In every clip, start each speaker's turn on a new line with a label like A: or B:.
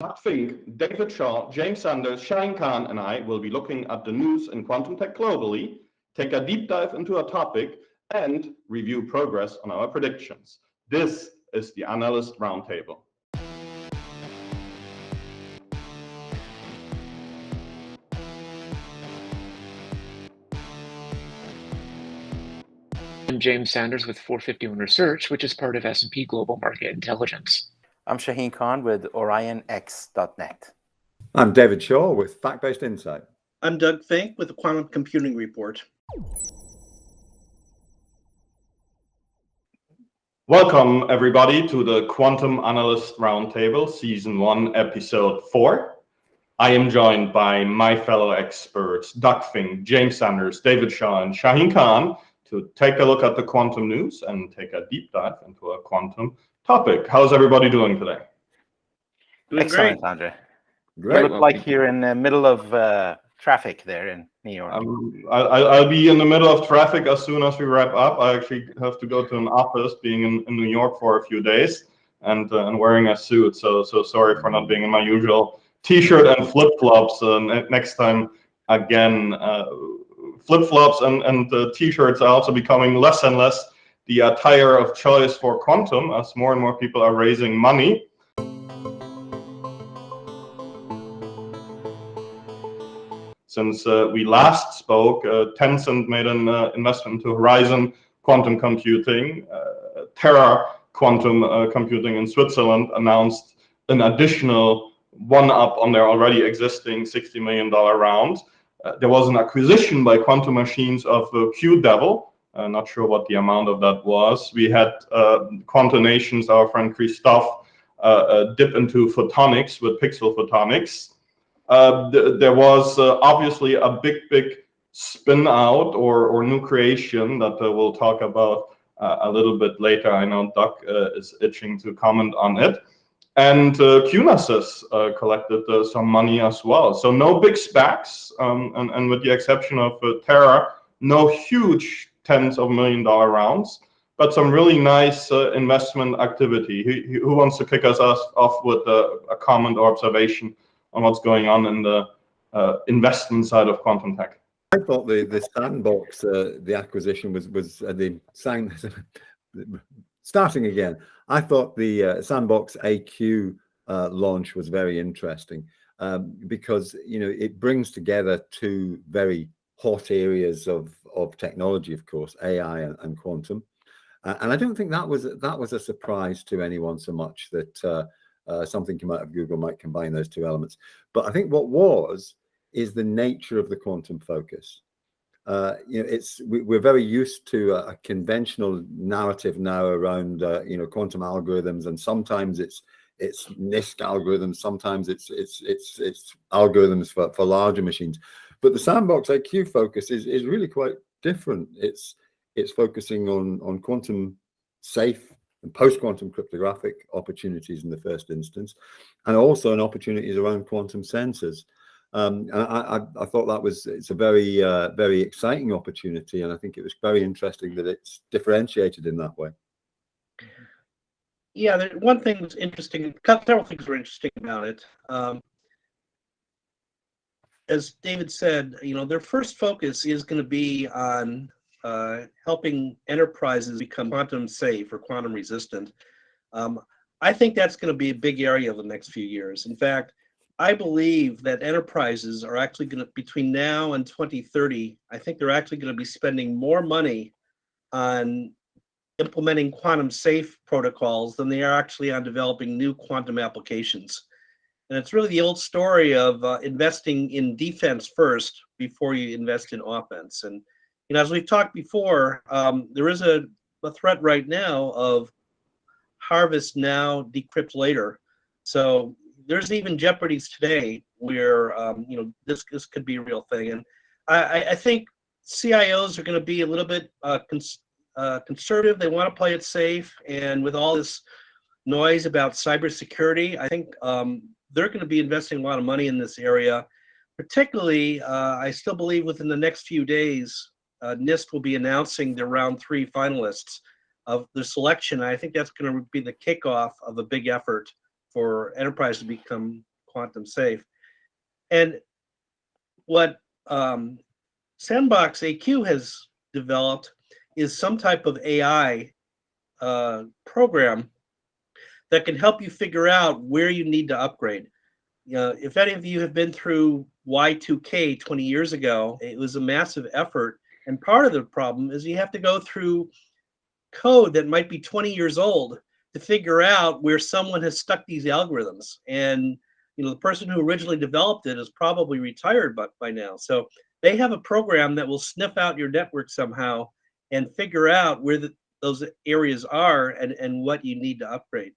A: Doug Finke, David Shaw, James Sanders, Shahin Khan, and I will be looking at the news in quantum tech globally, take a deep dive into a topic, and review progress on our predictions. This is the Analyst Roundtable.
B: I'm James Sanders with 451 Research, which is part of S&P Global Market Intelligence.
C: I'm Shahin Khan with OrionX.net.
D: I'm David Shaw with Fact-Based Insight.
E: I'm Doug Finke with the Quantum Computing Report.
A: Welcome, everybody, to the Quantum Analyst Roundtable, Season 1, Episode 4. I am joined by my fellow experts, Doug Finke, James Sanders, David Shaw, and Shahin Khan, to take a look at the quantum news and take a deep dive into a quantum topic. How's everybody doing today?
E: Doing
C: Excellent,
E: great.
C: Andre.
D: Great.
C: You look like you're in the middle of traffic there in New York.
A: I'll be in the middle of traffic as soon as we wrap up. I actually have to go to an office, being in New York for a few days, and wearing a suit. So sorry for not being in my usual T-shirt and flip-flops. Next time, again, flip-flops and T-shirts are also becoming less and less the attire of choice for quantum, as more and more people are raising money. Since we last spoke, Tencent made an investment into Horizon Quantum Computing. Terra Quantum Computing in Switzerland announced an additional one-up on their already existing $60 million round. There was an acquisition by Quantum Machines of QDevil. Not sure what the amount of that was. We had Quantum Nations, our friend Christophe, dip into photonics with Pixel Photonics. There was obviously a big spin out or new creation that we'll talk about a little bit later. I know Doug is itching to comment on it. And QNASys collected some money as well. So no big SPACs, and with the exception of Terra, no huge tens of $1 million rounds, but some really nice investment activity. Who wants to kick us off with a comment or observation on what's going on in the investment side of quantum tech?
D: I thought the Sandbox, the acquisition was starting again. I thought the Sandbox AQ launch was very interesting because it brings together two very hot areas of technology, of course, AI and quantum. And I don't think that was a surprise to anyone so much that something come out of Google might combine those two elements. But I think what is the nature of the quantum focus. We're very used to a conventional narrative now around quantum algorithms, and sometimes it's NISQ algorithms, sometimes it's algorithms for larger machines. But the Sandbox IQ focus is really quite different. It's focusing on quantum safe and post-quantum cryptographic opportunities in the first instance, and also in opportunities around quantum sensors. And I thought it's a very exciting opportunity, and I think it was very interesting that it's differentiated in that way.
E: Yeah, one thing was interesting. Several things were interesting about it. As David said, their first focus is going to be on helping enterprises become quantum safe or quantum resistant. I think that's going to be a big area of the next few years. In fact, I believe that enterprises are actually going to, between now and 2030, I think they're actually going to be spending more money on implementing quantum safe protocols than they are actually on developing new quantum applications. And it's really the old story of investing in defense first before you invest in offense. And as we've talked before, there is a threat right now of harvest now, decrypt later. So there's even jeopardies today where this could be a real thing. And I think CIOs are going to be a little bit conservative. They want to play it safe. And with all this noise about cybersecurity, I think they're going to be investing a lot of money in this area. Particularly, I still believe within the next few days, NIST will be announcing their round 3 finalists of the selection. I think that's going to be the kickoff of a big effort for enterprise to become quantum safe. And what Sandbox AQ has developed is some type of AI program that can help you figure out where you need to upgrade. If any of you have been through Y2K 20 years ago, it was a massive effort. And part of the problem is you have to go through code that might be 20 years old to figure out where someone has stuck these algorithms. And the person who originally developed it is probably retired by now. So they have a program that will sniff out your network somehow and figure out where those areas are and what you need to upgrade.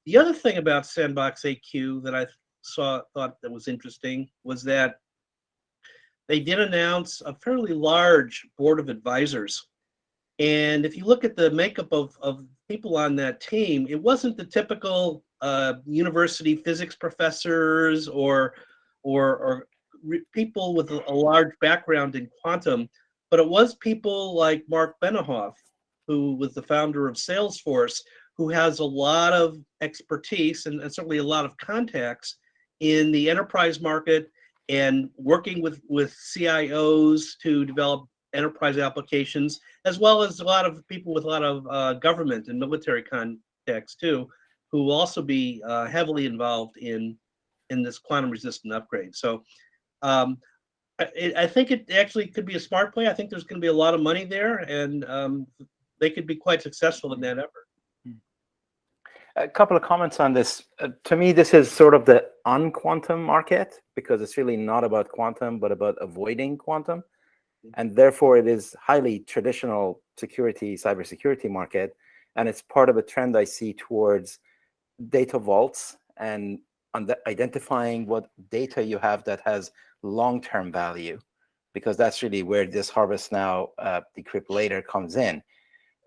E: The other thing about Sandbox AQ that I thought that was interesting was that they did announce a fairly large board of advisors. And if you look at the makeup of people on that team, it wasn't the typical university physics professors or people with a large background in quantum, but it was people like Mark Benioff, who was the founder of Salesforce, who has a lot of expertise and certainly a lot of contacts in the enterprise market and working with CIOs to develop enterprise applications, as well as a lot of people with a lot of government and military contacts too, who will also be heavily involved in this quantum resistant upgrade. So I think it actually could be a smart play. I think there's going to be a lot of money there, and they could be quite successful in that effort.
C: A couple of comments on this. To me, this is sort of the unquantum market, because it's really not about quantum, but about avoiding quantum. And therefore, it is highly traditional cybersecurity market. And it's part of a trend I see towards data vaults and identifying what data you have that has long-term value, because that's really where this harvest now, decrypt later comes in.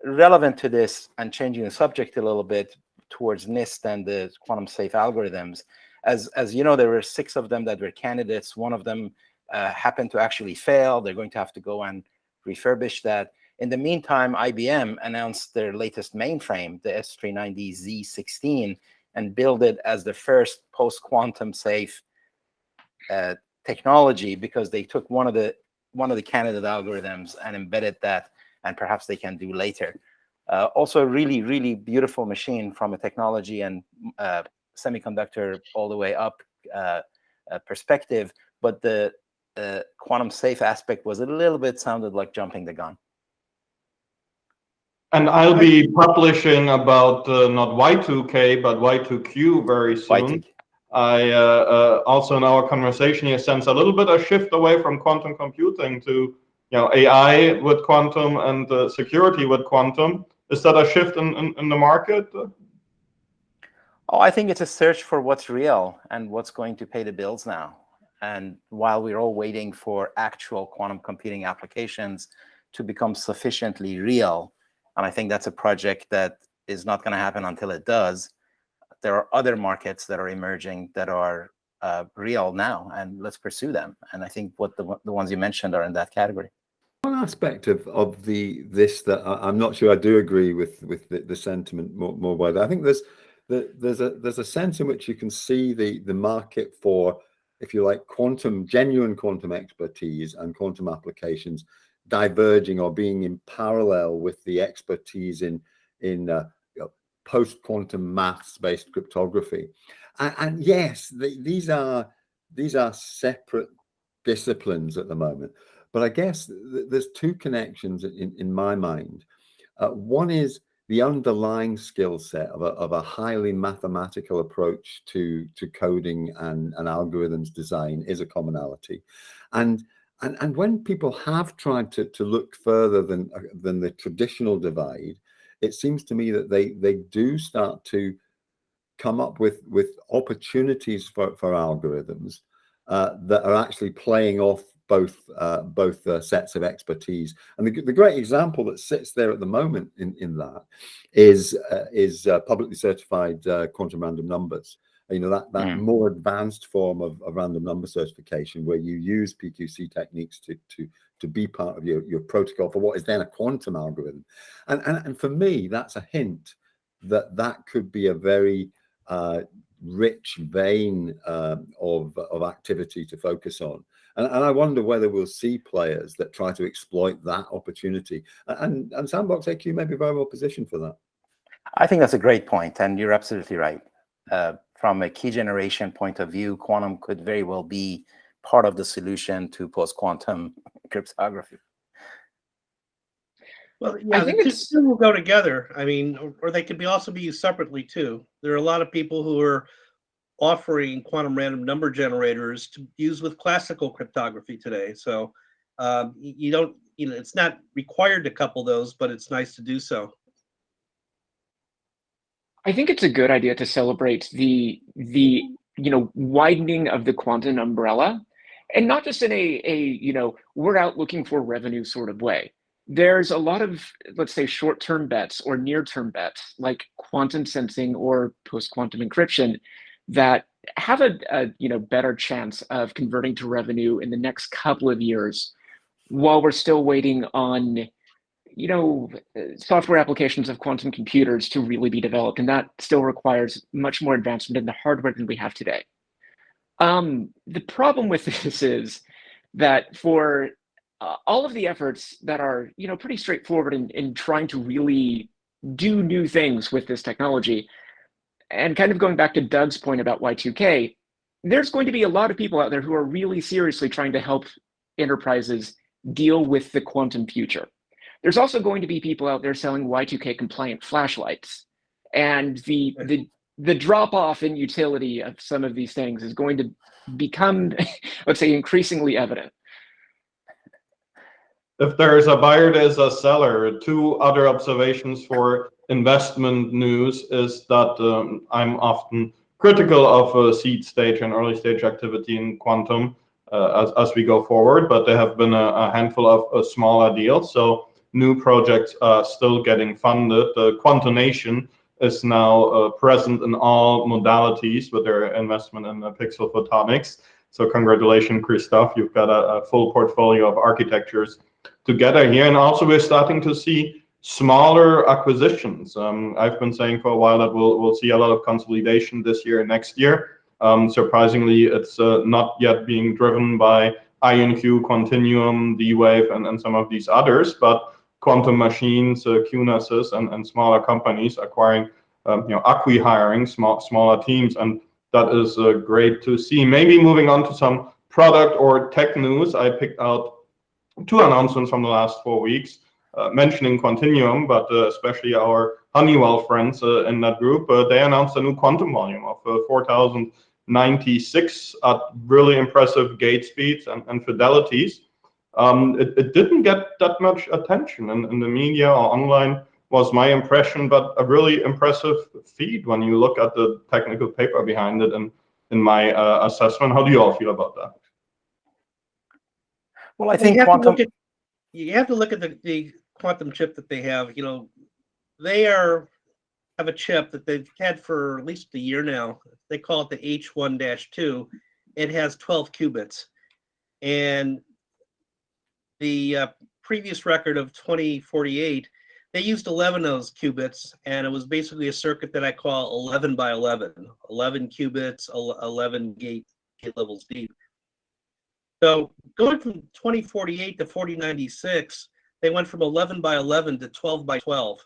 C: Relevant to this, and changing the subject a little bit towards NIST and the quantum safe algorithms, as you know, there were 6 of them that were candidates. One of them happened to actually fail. They're going to have to go and refurbish that. In the meantime, IBM announced their latest mainframe, the S390Z16, and built it as the first post-quantum safe technology, because they took one of the candidate algorithms and embedded that, and perhaps they can do later. Also a really, really beautiful machine from a technology and semiconductor all the way up perspective, but the quantum safe aspect was a little bit sounded like jumping the gun.
A: And I'll be publishing about not Y2K, but Y2Q very soon. I also in our conversation here sense a little bit a shift away from quantum computing to AI with quantum and security with quantum. Is that a shift in the market?
C: Oh, I think it's a search for what's real and what's going to pay the bills now. And while we're all waiting for actual quantum computing applications to become sufficiently real, and I think that's a project that is not going to happen until it does, there are other markets that are emerging that are real now, and let's pursue them. And I think what the ones you mentioned are in that category.
D: One aspect of this that I'm not sure I do agree with the sentiment more widely. I think there's a sense in which you can see the market for, if you like, genuine quantum expertise and quantum applications diverging or being in parallel with the expertise in post-quantum maths-based cryptography. And yes, these are separate disciplines at the moment. But I guess there's 2 connections in my mind. One is the underlying skill set of a highly mathematical approach to coding and algorithms design is a commonality. And when people have tried to look further than the traditional divide, it seems to me that they do start to come up with opportunities for algorithms that are actually playing off both sets of expertise. And the great example that sits there at the moment in that is publicly certified quantum random numbers. That more advanced form of random number certification, where you use PQC techniques to be part of your protocol for what is then a quantum algorithm. And for me, that's a hint that could be a very rich vein of activity to focus on. And I wonder whether we'll see players that try to exploit that opportunity. And Sandbox AQ may be very well positioned for that.
C: I think that's a great point, and you're absolutely right. From a key generation point of view, quantum could very well be part of the solution to post-quantum cryptography.
E: Well, yeah, the two will go together. I mean, or they could also be used separately too. There are a lot of people who are offering quantum random number generators to use with classical cryptography today. So you don't, it's not required to couple those, but it's nice to do so.
B: I think it's a good idea to celebrate the widening of the quantum umbrella, and not just in a we're out looking for revenue sort of way. There's a lot of, let's say, short-term bets or near-term bets like quantum sensing or post-quantum encryption that have a better chance of converting to revenue in the next couple of years, while we're still waiting on software applications of quantum computers to really be developed, and that still requires much more advancement in the hardware than we have today. The problem with this is that for all of the efforts that are pretty straightforward in trying to really do new things with this technology, and kind of going back to Doug's point about Y2K, there's going to be a lot of people out there who are really seriously trying to help enterprises deal with the quantum future. There's also going to be people out there selling Y2K compliant flashlights, and the drop off in utility of some of these things is going to become, let's say, increasingly evident.
A: If there's a buyer, there's a seller. Two other observations for investment news is that I'm often critical of seed stage and early stage activity in quantum as we go forward, but there have been a handful of smaller deals. So new projects are still getting funded. The Quantonation is now present in all modalities with their investment in Pixel Photonics. So congratulations, Christoph. You've got a full portfolio of architectures together here. And also we're starting to see smaller acquisitions. I've been saying for a while that we'll see a lot of consolidation this year and next year. Surprisingly, it's not yet being driven by IonQ, Continuum, D-Wave, and some of these others, but Quantum Machines, QNASys, and smaller companies acquiring, acqui-hiring smaller teams, and that is great to see. Maybe moving on to some product or tech news, I picked out two announcements from the last 4 weeks, mentioning Continuum, but especially our Honeywell friends in that group. They announced a new quantum volume of 4,096 at really impressive gate speeds and fidelities. It didn't get that much attention in the media or online, was my impression, but a really impressive feat when you look at the technical paper behind it and in my assessment. How do you all feel about that?
C: Well, I think
E: you have to look at the quantum chip that they have. They have a chip that they've had for at least a year now. They call it the H1-2. It has 12 qubits. And the previous record of 2048, they used 11 of those qubits, and it was basically a circuit that I call 11 by 11, 11 qubits, 11 gate levels deep. So going from 2048 to 4096, they went from 11 by 11 to 12 by 12.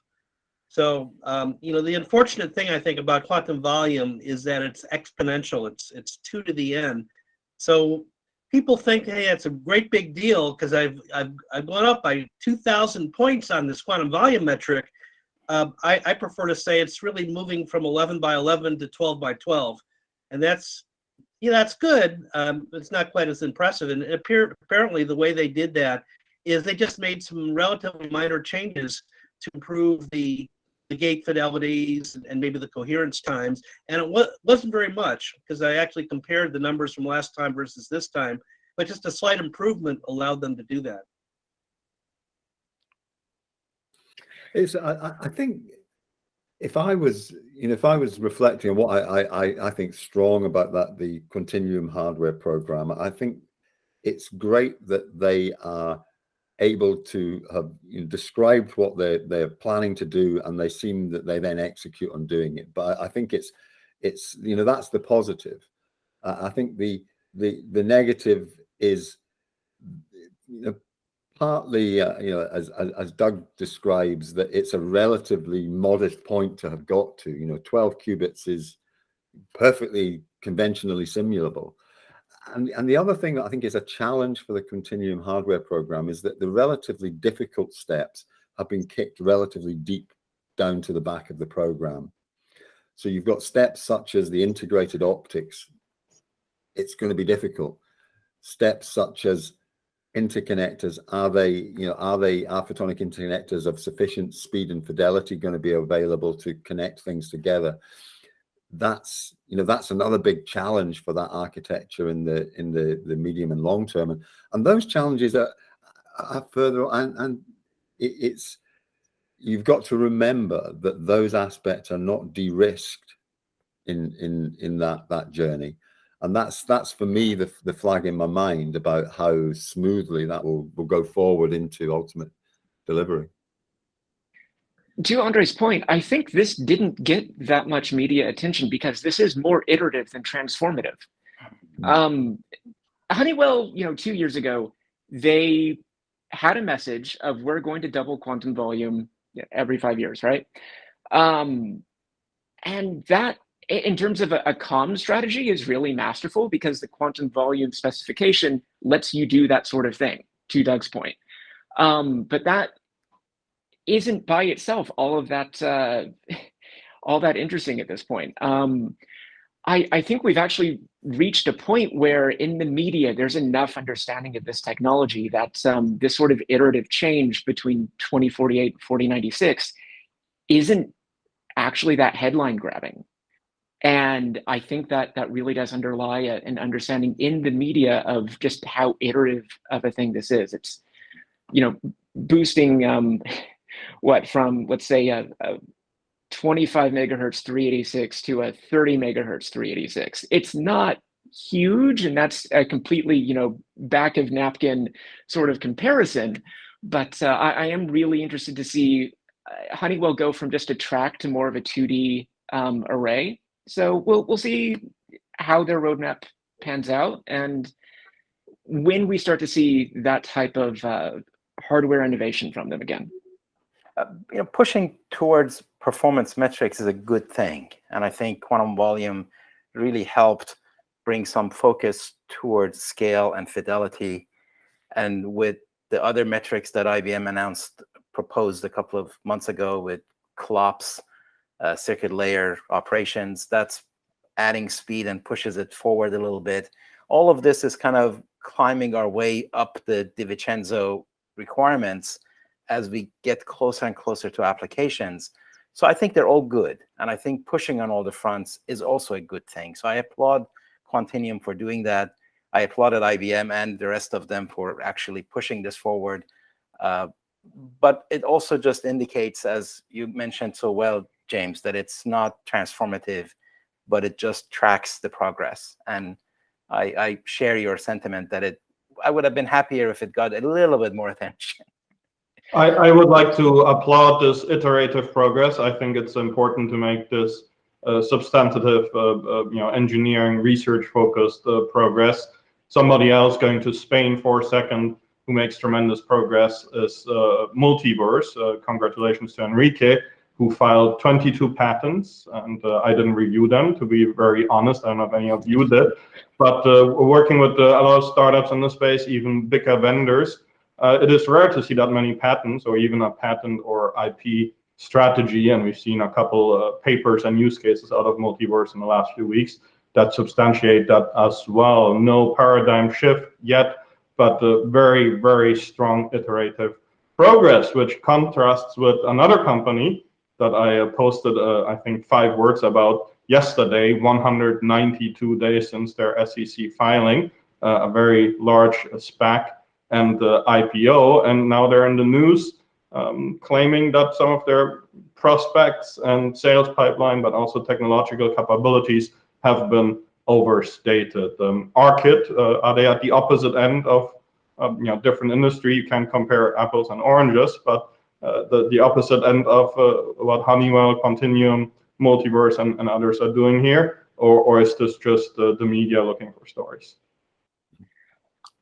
E: So, the unfortunate thing I think about quantum volume is that it's exponential. It's 2 to the n. So people think, hey, it's a great big deal because I've gone up by 2,000 points on this quantum volume metric. I prefer to say it's really moving from 11 by 11 to 12 by 12, and that's good. It's not quite as impressive. And apparently the way they did that is they just made some relatively minor changes to improve the gate fidelities and maybe the coherence times. And it wasn't very much, because I actually compared the numbers from last time versus this time, but just a slight improvement allowed them to do that.
D: I think if I was reflecting on what I think strong about the Continuum Hardware program, I think it's great that they are able to have described what they're planning to do, and they seem that they then execute on doing it. But I think It's, you know, that's the positive. I think the negative is, you know, partly, you know, as Doug describes, that it's a relatively modest point to have got to. You know, 12 qubits is perfectly conventionally simulable. And the other thing that I think is a challenge for the Continuum Hardware program is that the relatively difficult steps have been kicked relatively deep down to the back of the program. So you've got steps such as the integrated optics. It's going to be difficult. Steps such as interconnectors, are photonic interconnectors of sufficient speed and fidelity going to be available to connect things together? That's, you know, that's another big challenge for that architecture in the medium and long term, and those challenges are further, and it's, you've got to remember that those aspects are not de-risked in that journey, and that's for me the flag in my mind about how smoothly that will go forward into ultimate delivery.
B: To Andre's point, I think this didn't get that much media attention because this is more iterative than transformative. Honeywell, you know, 2 years ago, they had a message of we're going to double quantum volume every 5 years, right? And that, in terms of a comm strategy, is really masterful because the quantum volume specification lets you do that sort of thing, to Doug's point. But that isn't by itself all that interesting at this point. I think we've actually reached a point where in the media there's enough understanding of this technology that this sort of iterative change between 2048 and 4096 isn't actually that headline grabbing. And I think that really does underlie an understanding in the media of just how iterative of a thing this is. It's, you know, boosting from, let's say, a 25 megahertz 386 to a 30 megahertz 386. It's not huge, and that's a completely, you know, back of napkin sort of comparison. But I am really interested to see Honeywell go from just a track to more of a 2D array. So we'll see how their roadmap pans out, and when we start to see that type of hardware innovation from them again.
C: You know, pushing towards performance metrics is a good thing, and I think quantum volume really helped bring some focus towards scale and fidelity. And with the other metrics that IBM proposed a couple of months ago with CLOPS, circuit layer operations, that's adding speed and pushes it forward a little bit. All of this is kind of climbing our way up the DiVincenzo requirements as we get closer and closer to applications. So I think they're all good. And I think pushing on all the fronts is also a good thing. So I applaud Quantinuum for doing that. I applauded IBM and the rest of them for actually pushing this forward. But it also just indicates, as you mentioned so well, James, that it's not transformative, but it just tracks the progress. And I share your sentiment that I would have been happier if it got a little bit more attention.
A: I would like to applaud this iterative progress. I think it's important to make this substantive, engineering, research-focused progress. Somebody else going to Spain for a second who makes tremendous progress is Multiverse. Congratulations to Enrique, who filed 22 patents, and I didn't review them, to be very honest. I don't know if any of you did, but working with a lot of startups in the space, even bigger vendors, it is rare to see that many patents or even a patent or IP strategy, and we've seen a couple papers and use cases out of Multiverse in the last few weeks that substantiate that as well. No paradigm shift yet, but very, very strong iterative progress, which contrasts with another company that I posted, I think, 5 words about yesterday, 192 days since their SEC filing, a very large SPAC and IPO, and now they're in the news claiming that some of their prospects and sales pipeline, but also technological capabilities have been overstated. Archit, are they at the opposite end of different industry? You can't compare apples and oranges, but the opposite end of what Honeywell, Continuum, Multiverse and others are doing here, or is this just the media looking for stories?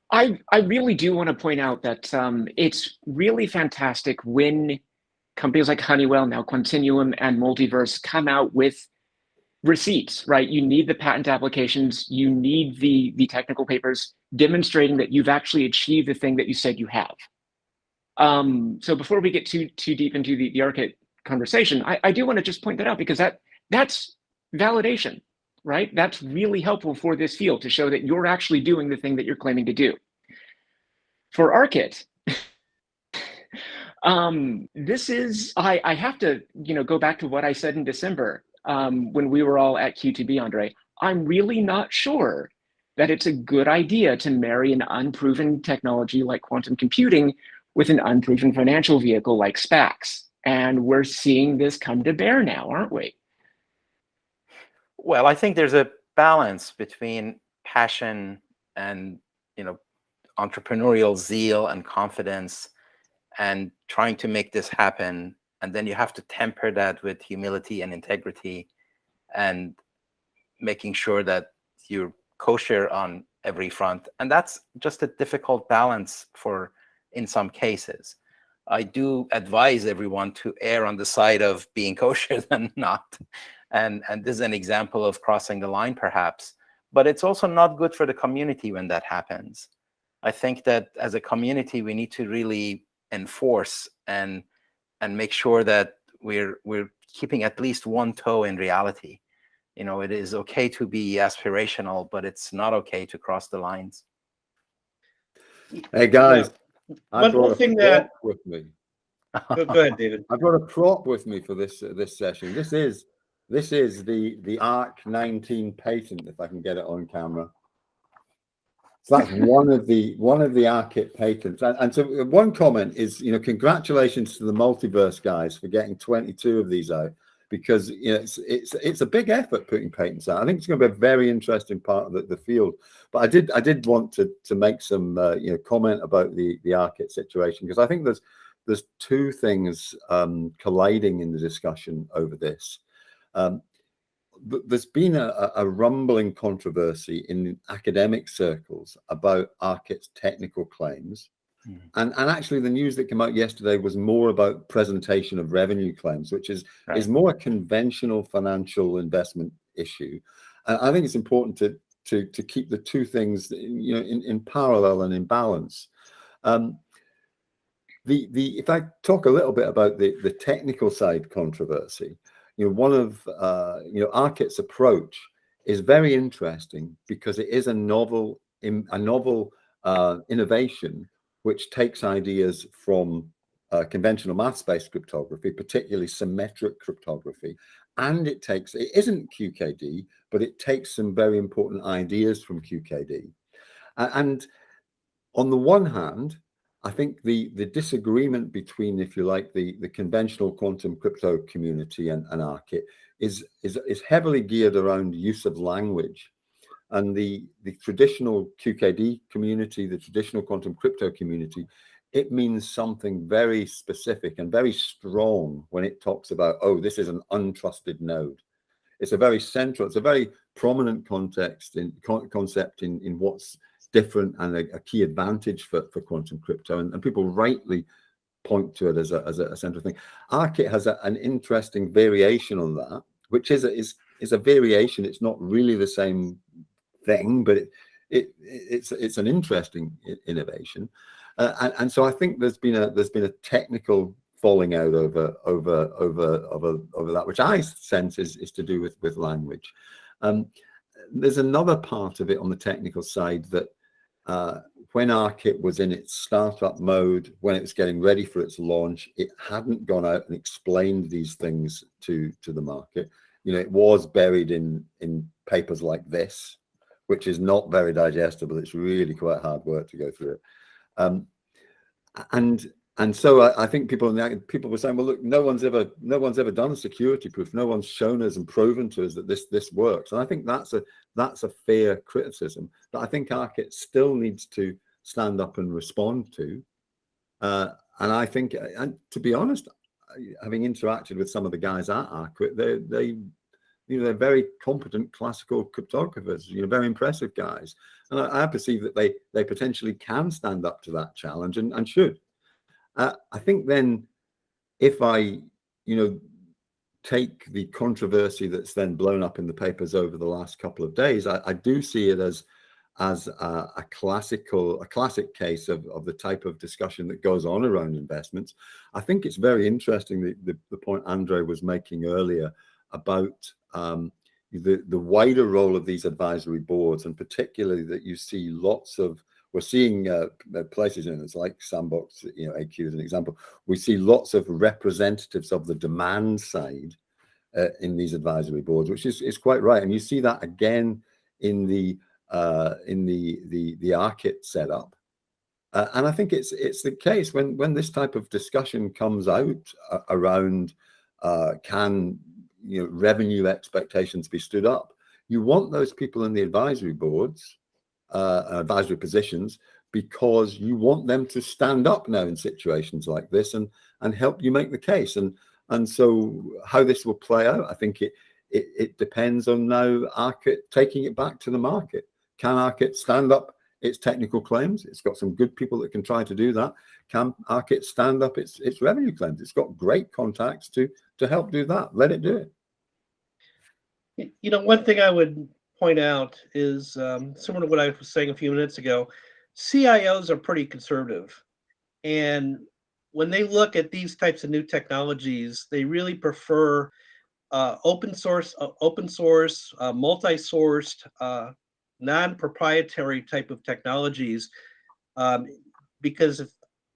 B: I really do want to point out that it's really fantastic when companies like Honeywell, now Continuum, and Multiverse come out with receipts, right? You need the patent applications, you need the technical papers demonstrating that you've actually achieved the thing that you said you have. So before we get too deep into the Archit conversation, I do want to just point that out, because that's validation, right? That's really helpful for this field to show that you're actually doing the thing that you're claiming to do. For Archit, this is, I have to, go back to what I said in December when we were all at Q2B, Andre. I'm really not sure that it's a good idea to marry an unproven technology like quantum computing with an unproven financial vehicle like SPACs. And we're seeing this come to bear now, aren't we?
C: Well, I think there's a balance between passion and, entrepreneurial zeal and confidence and trying to make this happen. And then you have to temper that with humility and integrity and making sure that you're kosher on every front. And that's just a difficult balance in some cases. I do advise everyone to err on the side of being kosher than not. And this is an example of crossing the line, perhaps. But it's also not good for the community when that happens. I think that as a community, we need to really enforce and make sure that we're keeping at least one toe in reality. It is okay to be aspirational, but it's not okay to cross the lines.
D: Hey guys,
E: One thing that
D: with me.
E: Go ahead, David.
D: I brought a prop with me for this session. This is the ARC 19 patent, if I can get it on camera. So that's one of the Archit patents. And so one comment is, congratulations to the Multiverse guys for getting 22 of these out, because it's a big effort putting patents out. I think it's going to be a very interesting part of the field. But I did want to make some comment about the Archit situation, because I think there's two things colliding in the discussion over this. There's been a rumbling controversy in academic circles about Archit's technical claims. And actually the news that came out yesterday was more about presentation of revenue claims, which is more a conventional financial investment issue. And I think it's important to keep the two things in parallel and in balance. If I talk a little bit about the technical side controversy, one of Archit's approach is very interesting, because it is a novel innovation which takes ideas from conventional maths-based cryptography, particularly symmetric cryptography, and it isn't QKD, but it takes some very important ideas from QKD. And on the one hand, I think the disagreement between, if you like, the conventional quantum crypto community and Archit is heavily geared around use of language. And the traditional QKD community, the traditional quantum crypto community, it means something very specific and very strong when it talks about, oh, this is an untrusted node. It's a very prominent concept in what's different and a key advantage for quantum crypto, and people rightly point to it as a central thing. Archit has an interesting variation on that, which is a variation. It's not really the same thing, but it's an interesting innovation, and so I think there's been a technical falling out over that, which I sense is to do with language. There's another part of it on the technical side that when Archit was in its startup mode, when it was getting ready for its launch, it hadn't gone out and explained these things to the market. It was buried in papers like this, which is not very digestible. It's really quite hard work to go through it. And so I think people were saying, well, look, no one's ever done a security proof. No one's shown us and proven to us that this works. And I think that's a fair criticism that I think Archit still needs to stand up and respond to. And I think, and to be honest, having interacted with some of the guys at Archit, they're very competent classical cryptographers, very impressive guys. And I perceive that they potentially can stand up to that challenge and should. I think then if I, take the controversy that's then blown up in the papers over the last couple of days, I do see it as a classic case of the type of discussion that goes on around investments. I think it's very interesting the point Andre was making earlier about the wider role of these advisory boards, and particularly that you see we're seeing places, it's like Sandbox, AQ as an example. We see lots of representatives of the demand side in these advisory boards, which is quite right, and you see that again in the Archit setup, and I think it's the case when this type of discussion comes out around can revenue expectations be stood up. You want those people in the advisory boards, advisory positions, because you want them to stand up now in situations like this and help you make the case. And so how this will play out, I think it depends on now Archit taking it back to the market. Can Archit stand up its technical claims? It's got some good people that can try to do that. Can Archit stand up its revenue claims? It's got great contacts to help do that. Let it do it.
E: One thing I would point out is similar to what I was saying a few minutes ago. CIOs are pretty conservative, and when they look at these types of new technologies, they really prefer open source, multi-sourced, non-proprietary type of technologies, because it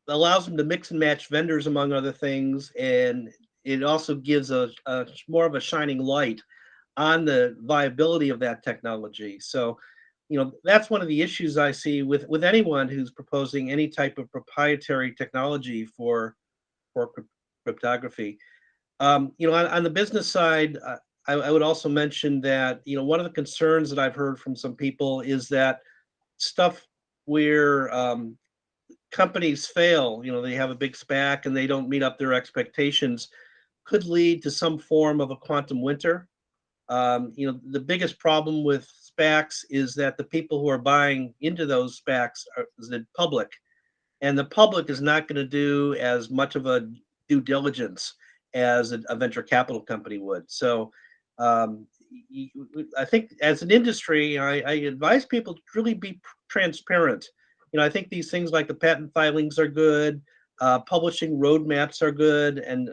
E: allows them to mix and match vendors, among other things, and it also gives a more of a shining light on the viability of that technology. So, that's one of the issues I see with anyone who's proposing any type of proprietary technology for cryptography. On the business side, I would also mention that one of the concerns that I've heard from some people is that stuff where companies fail, they have a big SPAC and they don't meet up their expectations, could lead to some form of a quantum winter. The biggest problem with SPACs is that the people who are buying into those SPACs is the public, and the public is not going to do as much of a due diligence as a venture capital company would. So I think as an industry, I advise people to really be transparent. I think these things like the patent filings are good, publishing roadmaps are good, and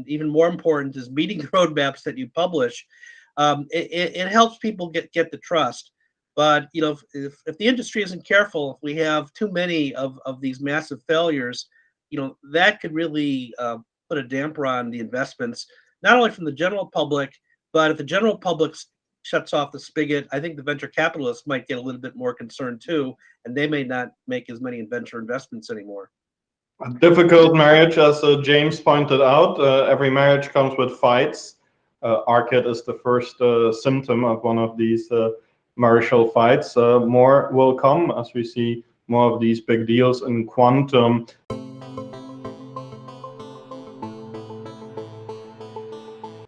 E: even more important is meeting the roadmaps that you publish. It helps people get the trust. But if the industry isn't careful, if we have too many of these massive failures, that could really put a damper on the investments, not only from the general public, but if the general public shuts off the spigot, I think the venture capitalists might get a little bit more concerned too, and they may not make as many venture investments anymore.
A: A difficult marriage, as James pointed out. Every marriage comes with fights. Archit is the first symptom of one of these marital fights. More will come as we see more of these big deals in quantum.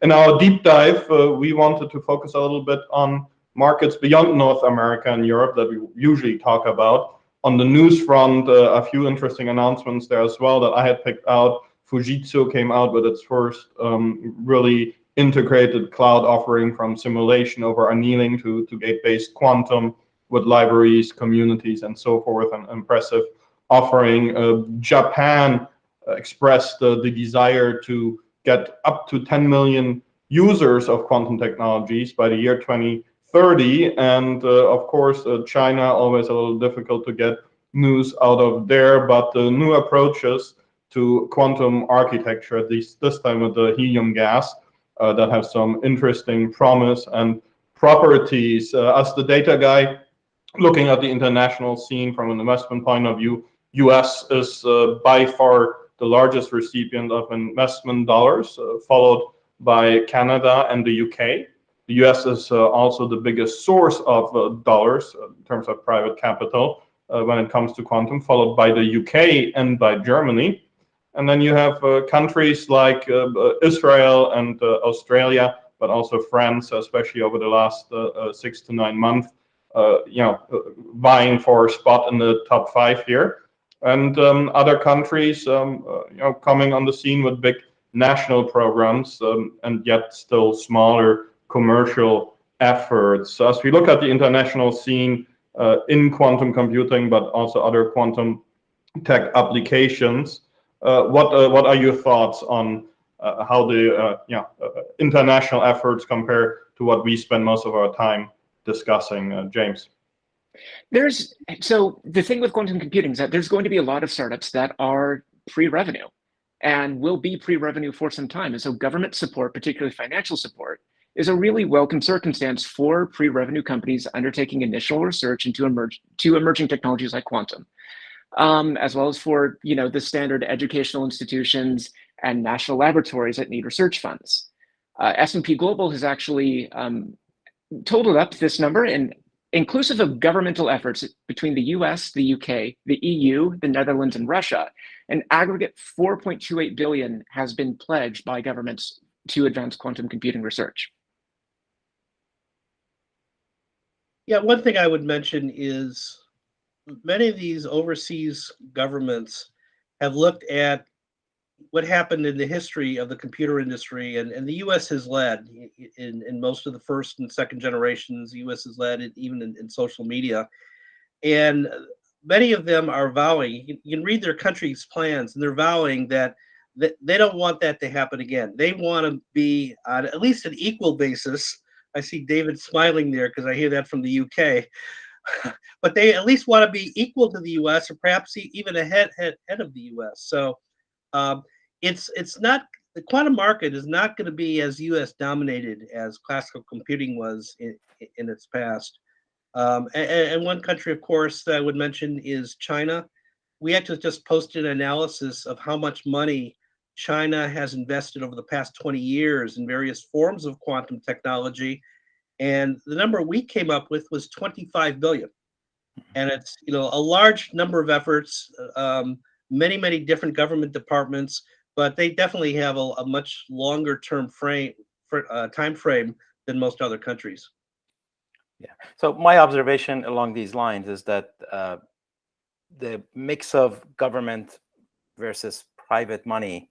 A: In our deep dive, we wanted to focus a little bit on markets beyond North America and Europe that we usually talk about. On the news front, a few interesting announcements there as well that I had picked out. Fujitsu came out with its first really integrated cloud offering, from simulation over annealing to gate-based quantum, with libraries, communities, and so forth. An impressive offering. Japan expressed the desire to get up to 10 million users of quantum technologies by the year 2030. And of course, China, always a little difficult to get news out of there, but the new approaches to quantum architecture, at least this time with the helium gas, that have some interesting promise and properties. As the data guy, looking at the international scene from an investment point of view, US is by far the largest recipient of investment dollars, followed by Canada and the UK. The US is also the biggest source of dollars in terms of private capital when it comes to quantum, followed by the UK and by Germany. And then you have countries like Israel and Australia, but also France, especially over the last 6 to 9 months, vying for a spot in the top 5 here. And other countries, coming on the scene with big national programs and yet still smaller commercial efforts. So as we look at the international scene in quantum computing, but also other quantum tech applications, what are your thoughts on how the international efforts compare to what we spend most of our time discussing, James?
B: So the thing with quantum computing is that there's going to be a lot of startups that are pre-revenue and will be pre-revenue for some time. And so government support, particularly financial support, is a really welcome circumstance for pre-revenue companies undertaking initial research into emerging technologies like quantum, as well as for the standard educational institutions and national laboratories that need research funds. S&P Global has actually totaled up this number, and inclusive of governmental efforts between the US, the UK, the EU, the Netherlands, and Russia, an aggregate $4.28 billion has been pledged by governments to advance quantum computing research.
E: Yeah, one thing I would mention is many of these overseas governments have looked at what happened in the history of the computer industry, and the U.S. has led in most of the first and second generations. The U.S. has led even in social media, and many of them are vowing. You can read their country's plans, and they're vowing that they don't want that to happen again. They want to be on at least an equal basis. I see David smiling there because I hear that from the UK. But they at least want to be equal to the U.S. or perhaps even ahead of the U.S. So it's not, the quantum market is not going to be as U.S. dominated as classical computing was in its past. And one country, of course, that I would mention is China. We actually just posted an analysis of how much money China has invested over the past 20 years in various forms of quantum technology. And the number we came up with was 25 billion. And it's, a large number of efforts, many, many different government departments, but they definitely have a much longer term time frame than most other countries.
C: Yeah. So my observation along these lines is that the mix of government versus private money,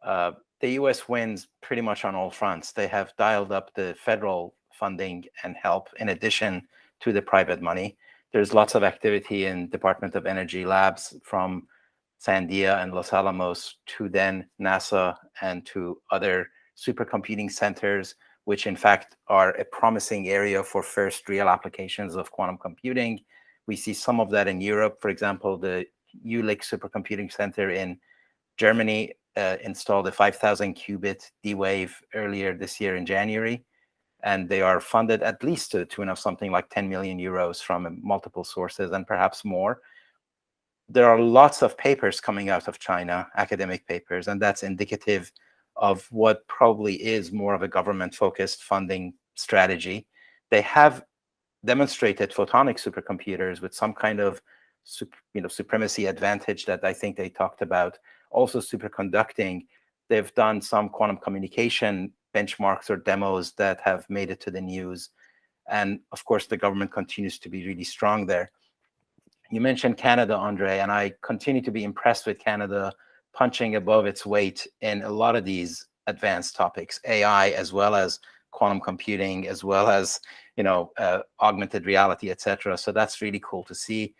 C: the U.S. wins pretty much on all fronts. They have dialed up the federal funding and help in addition to the private money. There's lots of activity in Department of Energy labs, from Sandia and Los Alamos to then NASA and to other supercomputing centers, which in fact are a promising area for first real applications of quantum computing. We see some of that in Europe. For example, the Jülich supercomputing center in Germany installed a 5,000 qubit D-Wave earlier this year in January. And they are funded at least to the tune of something like 10 million euros from multiple sources and perhaps more. There are lots of papers coming out of China, academic papers, and that's indicative of what probably is more of a government-focused funding strategy. They have demonstrated photonic supercomputers with some kind of supremacy advantage that I think they talked about. Also superconducting. They've done some quantum communication benchmarks or demos that have made it to the news. And of course, the government continues to be really strong there. You mentioned Canada, André, and I continue to be impressed with Canada punching above its weight in a lot of these advanced topics, AI, as well as quantum computing, as well as, augmented reality, etc. So that's really cool to see.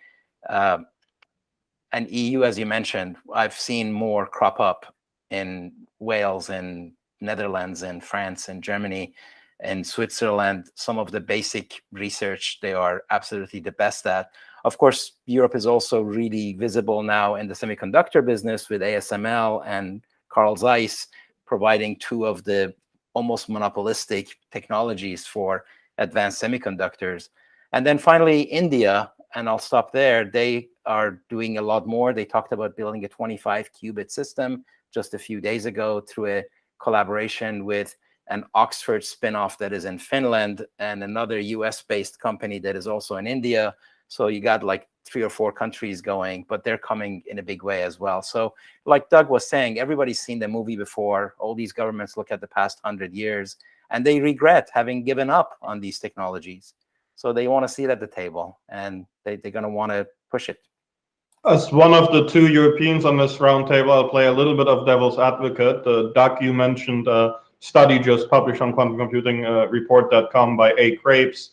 C: And EU, as you mentioned, I've seen more crop up in Wales and Netherlands and France and Germany and Switzerland. Some of the basic research they are absolutely the best at. Of course, Europe is also really visible now in the semiconductor business with ASML and Carl Zeiss providing two of the almost monopolistic technologies for advanced semiconductors. And then finally, India, and I'll stop there. They are doing a lot more. They talked about building a 25 qubit system just a few days ago through a collaboration with an Oxford spinoff that is in Finland and another US-based company that is also in India. So you got like 3 or 4 countries going, but they're coming in a big way as well. So like Doug was saying, everybody's seen the movie before. All these governments look at the past 100 years and they regret having given up on these technologies. So they want to see it at the table, and they're going to want to push it.
A: As one of the 2 Europeans on this roundtable, I'll play a little bit of devil's advocate. Doug, you mentioned a study just published on quantum computing, report.com by A. Crapes,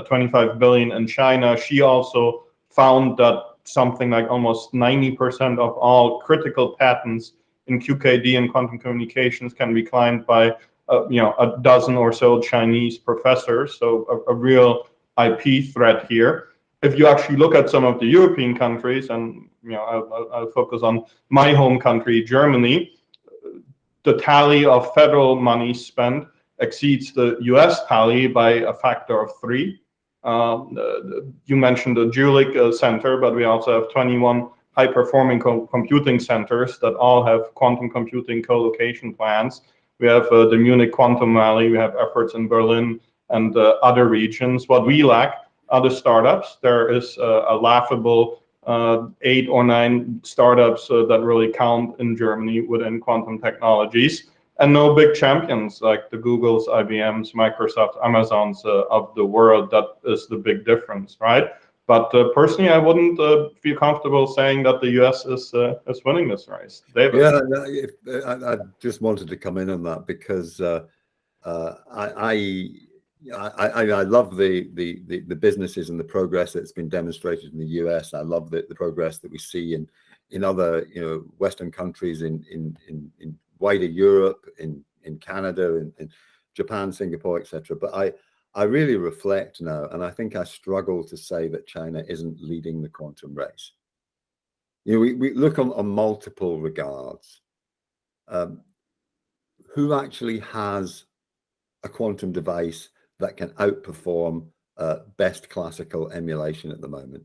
A: 25 billion in China. She also found that something like almost 90% of all critical patents in QKD and quantum communications can be claimed by a dozen or so Chinese professors. So a real IP threat here. If you actually look at some of the European countries, and I'll focus on my home country, Germany, the tally of federal money spent exceeds the US tally by a factor of 3. You mentioned the Jülich Center, but we also have 21 high-performing computing centers that all have quantum computing co-location plans. We have the Munich Quantum Valley, we have efforts in Berlin and other regions. What we lack are the startups. There is a laughable 8 or 9 startups that really count in Germany within quantum technologies, and no big champions like the Googles, IBMs, Microsoft, Amazons of the world. That is the big difference, right? But personally, I wouldn't feel comfortable saying that the US is winning this race. David?
D: Yeah, I just wanted to come in on that because I love the businesses and the progress that's been demonstrated in the US. I love the progress that we see in other Western countries, in wider Europe, in Canada, in Japan, Singapore, etc. But I really reflect now, and I think I struggle to say that China isn't leading the quantum race. We look on multiple regards. Who actually has a quantum device that can outperform best classical emulation at the moment?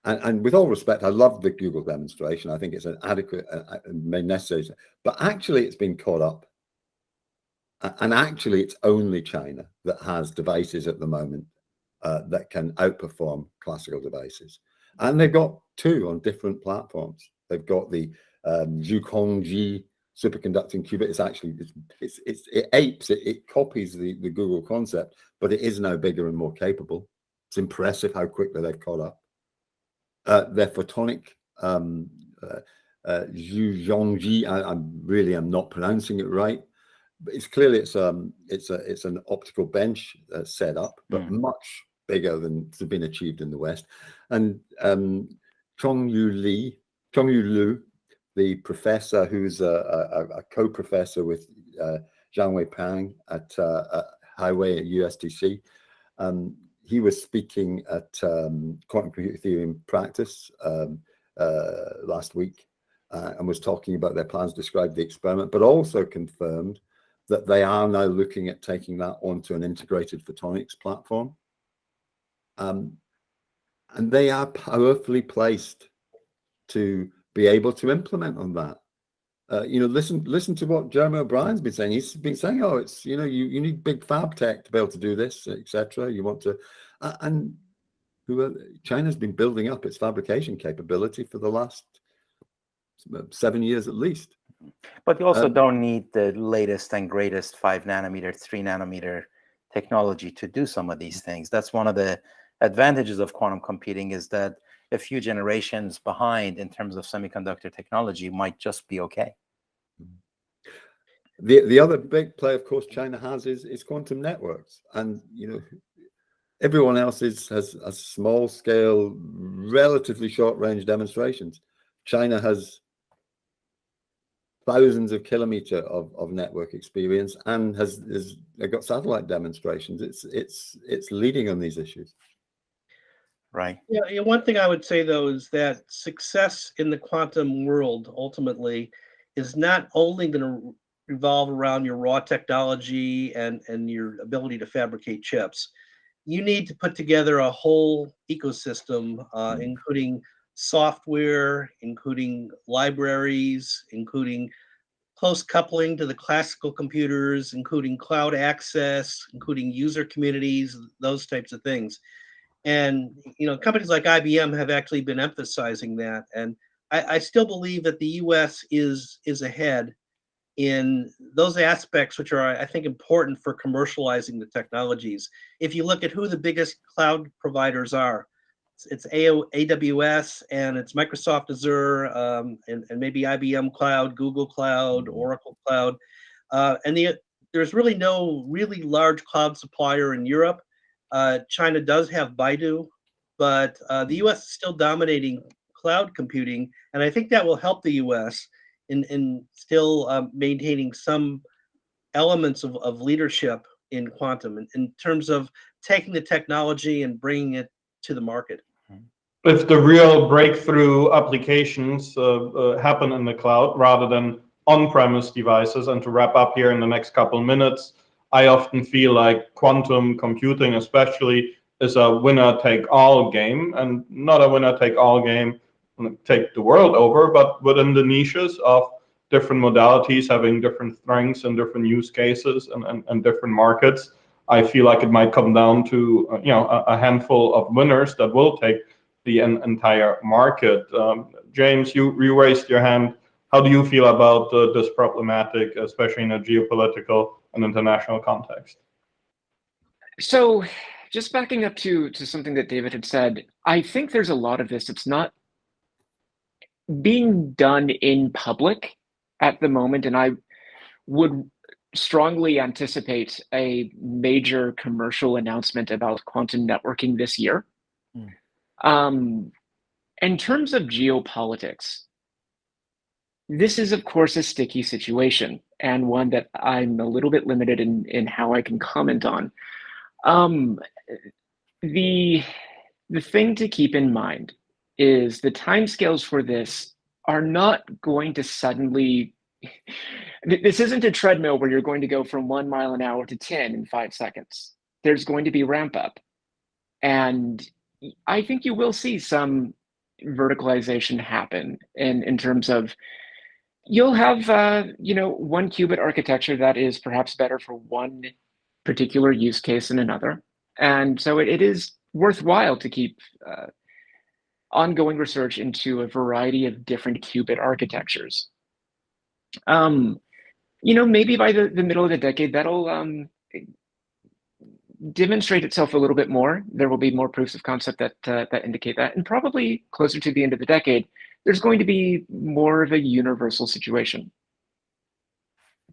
D: And with all respect, I love the Google demonstration. I think it's an adequate and necessary, but actually it's been caught up. And actually it's only China that has devices at the moment that can outperform classical devices. And they've got 2 on different platforms. They've got the Zhuhongji superconducting qubit. It's actually, it copies the Google concept, but it is now bigger and more capable. It's impressive how quickly they've caught up. Their photonic Zhuhongji, I am not pronouncing it right, but it's clearly it's an optical bench setup, but much bigger than has been achieved in the West. And Chongyu Liu, the professor who's a co-professor with Zhangwei Pang at Highway at USTC, he was speaking at Quantum Computer Theory in Practice last week and was talking about their plans, described the experiment, but also confirmed that they are now looking at taking that onto an integrated photonics platform. And they are powerfully placed to be able to implement on that. Listen to what Jeremy O'Brien's been saying. He's been saying, oh, it's, you need big fab tech to be able to do this, etc. You want to, and China's been building up its fabrication capability for the last 7 years at least.
C: But you also don't need the latest and greatest 5 nanometer, 3 nanometer technology to do some of these things. That's one of the advantages of quantum computing, is that a few generations behind in terms of semiconductor technology might just be okay.
D: The other big play, of course, China has is quantum networks, and everyone else has a small scale, relatively short range demonstrations. China has thousands of kilometers of network experience and has got satellite demonstrations. It's leading on these issues.
C: Right.
E: Yeah. One thing I would say, though, is that success in the quantum world ultimately is not only going to revolve around your raw technology and your ability to fabricate chips. You need to put together a whole ecosystem, including software, including libraries, including close coupling to the classical computers, including cloud access, including user communities, those types of things. And companies like IBM have actually been emphasizing that. And I still believe that the U.S. is ahead in those aspects, which are, I think, important for commercializing the technologies. If you look at who the biggest cloud providers are, it's AWS and it's Microsoft Azure, and maybe IBM Cloud, Google Cloud, Oracle Cloud. There's really no really large cloud supplier in Europe. China does have Baidu, but the US is still dominating cloud computing, and I think that will help the US in still maintaining some elements of leadership in quantum in terms of taking the technology and bringing it to the market.
A: If the real breakthrough applications happen in the cloud rather than on-premise devices, and to wrap up here in the next couple of minutes, I often feel like quantum computing especially is a winner-take-all game, and not a winner-take-all game take the world over, but within the niches of different modalities having different strengths and different use cases and different markets, I feel like it might come down to a handful of winners that will take the entire market. James, you raised your hand. How do you feel about this problematic, especially in a geopolitical and international context?
B: So just backing up to something that David had said, I think there's a lot of this that's not being done in public at the moment, and I would strongly anticipate a major commercial announcement about quantum networking this year. In terms of geopolitics, this is, of course, a sticky situation, and one that I'm a little bit limited in how I can comment on. The thing to keep in mind is the timescales for this are not going to suddenly, this isn't a treadmill where you're going to go from 1 mile an hour to 10 in 5 seconds. There's going to be ramp up. And I think you will see some verticalization happen in terms of, you'll have, 1 qubit architecture that is perhaps better for one particular use case than another. And so it is worthwhile to keep ongoing research into a variety of different qubit architectures. Maybe by the middle of the decade, that'll demonstrate itself a little bit more. There will be more proofs of concept that indicate that. And probably closer to the end of the decade, there's going to be more of a universal situation.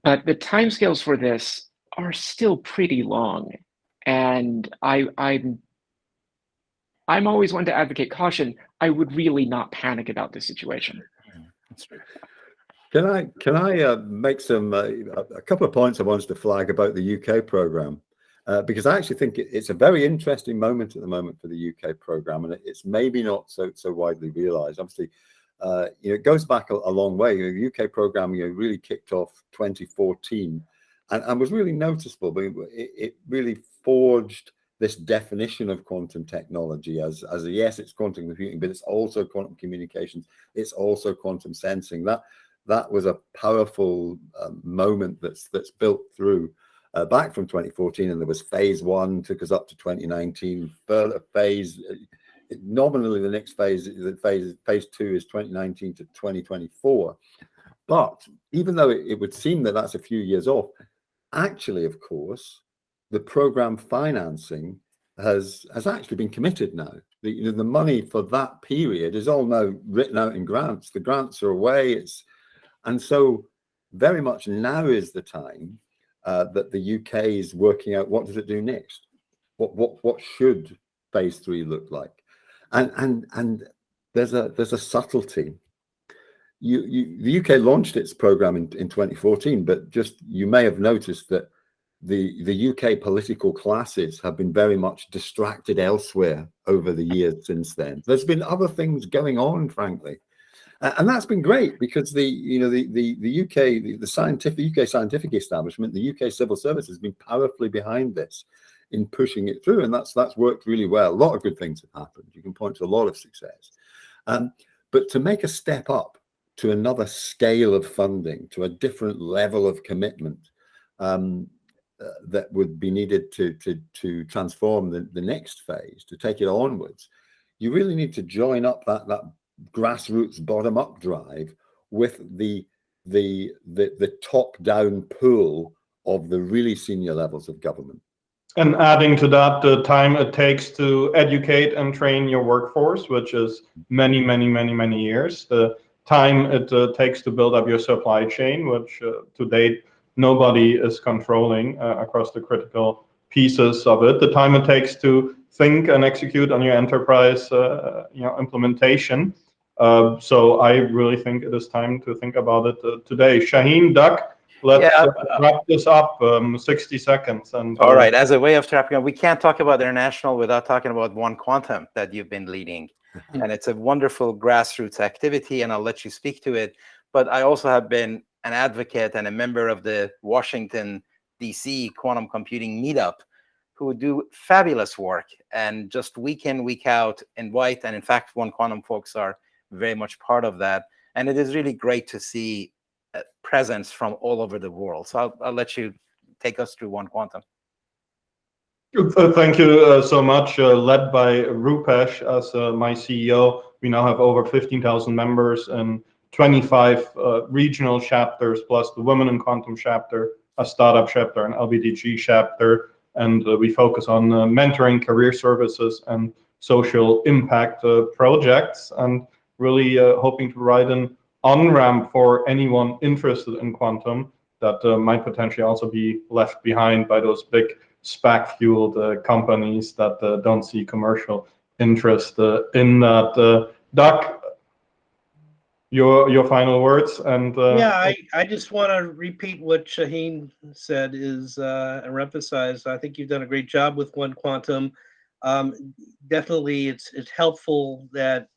B: But the timescales for this are still pretty long. And I'm always one to advocate caution. I would really not panic about this situation.
C: That's true.
D: Can I make some a couple of points I wanted to flag about the UK program, because I actually think it's a very interesting moment at the moment for the UK program, and it's maybe not so widely realised. Obviously, it goes back a long way. The UK program really kicked off 2014, and was really noticeable. But it really forged this definition of quantum technology as yes, it's quantum computing, but it's also quantum communications. It's also quantum sensing. That was a powerful moment that's built through back from 2014, and there was phase 1 took us up to 2019. Further phase, nominally the next phase 2 is 2019 to 2024. But even though it would seem that that's a few years off, actually, of course, the program financing has actually been committed now. The money for that period is all now written out in grants. The grants are away. And so very much now is the time that the UK is working out what does it do next. What should phase 3 look like? And there's a subtlety. The UK launched its program in 2014, but just you may have noticed that the UK political classes have been very much distracted elsewhere over the years since then. There's been other things going on, frankly, and that's been great because the UK scientific establishment, the UK civil service has been powerfully behind this in pushing it through, and that's worked really well. A lot of good things have happened. You can point to a lot of success, but to make a step up to another scale of funding, to a different level of commitment, that would be needed to transform the next phase, to take it onwards, you really need to join up that grassroots bottom-up drive with the top-down pull of the really senior levels of government.
A: And adding to that, the time it takes to educate and train your workforce, which is many years. The time it takes to build up your supply chain, which to date nobody is controlling across the critical pieces of it. The time it takes to think and execute on your enterprise, implementation. So I really think it is time to think about it today. Shahin, Doug, let's wrap this up. 60 seconds. And
C: all right, as a way of wrapping up, we can't talk about international without talking about One Quantum that you've been leading. And it's a wonderful grassroots activity, and I'll let you speak to it. But I also have been an advocate and a member of the Washington, D.C. quantum computing meetup, who do fabulous work and just week in, week out invite. And in fact, One Quantum folks are very much part of that. And it is really great to see presence from all over the world. So I'll let you take us through One Quantum.
A: Thank you so much. Led by Rupesh as my CEO, we now have over 15,000 members and 25 regional chapters, plus the Women in Quantum chapter, a startup chapter, an LBDG chapter. And we focus on mentoring, career services, and social impact projects, and really hoping to provide an on-ramp for anyone interested in quantum that might potentially also be left behind by those big SPAC-fueled companies that don't see commercial interest in that. Doug, your final words. And
E: yeah, I just want to repeat what Shahin said or emphasize. I think you've done a great job with One Quantum. Definitely, it's helpful that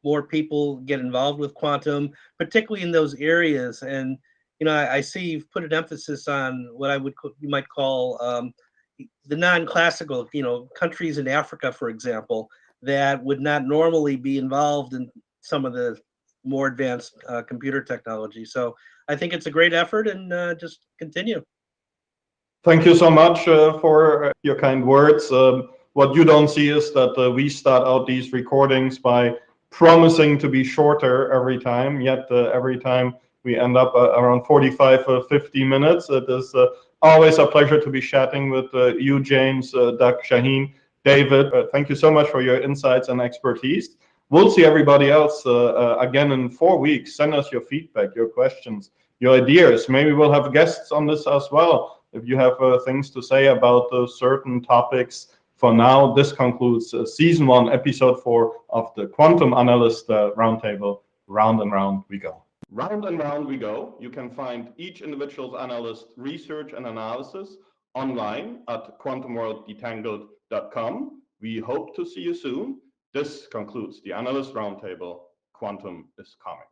E: more people get involved with quantum, particularly in those areas. And I see you've put an emphasis on what you might call the non-classical, countries in Africa, for example, that would not normally be involved in some of the more advanced computer technology. So I think it's a great effort, and just continue.
A: Thank you so much for your kind words. What you don't see is that we start out these recordings by promising to be shorter every time, yet every time we end up around 45 or 50 minutes. It is always a pleasure to be chatting with you, James, Doug, Shahin, David. Thank you so much for your insights and expertise. We'll see everybody else again in 4 weeks. Send us your feedback, your questions, your ideas. Maybe we'll have guests on this as well. If you have things to say about certain topics. For now, this concludes Season 1, Episode 4 of the Quantum Analyst Roundtable. Round and round we go. Round and round we go. You can find each individual's analyst research and analysis online at quantumworlddetangled.com. We hope to see you soon. This concludes the Analyst Roundtable. Quantum is coming.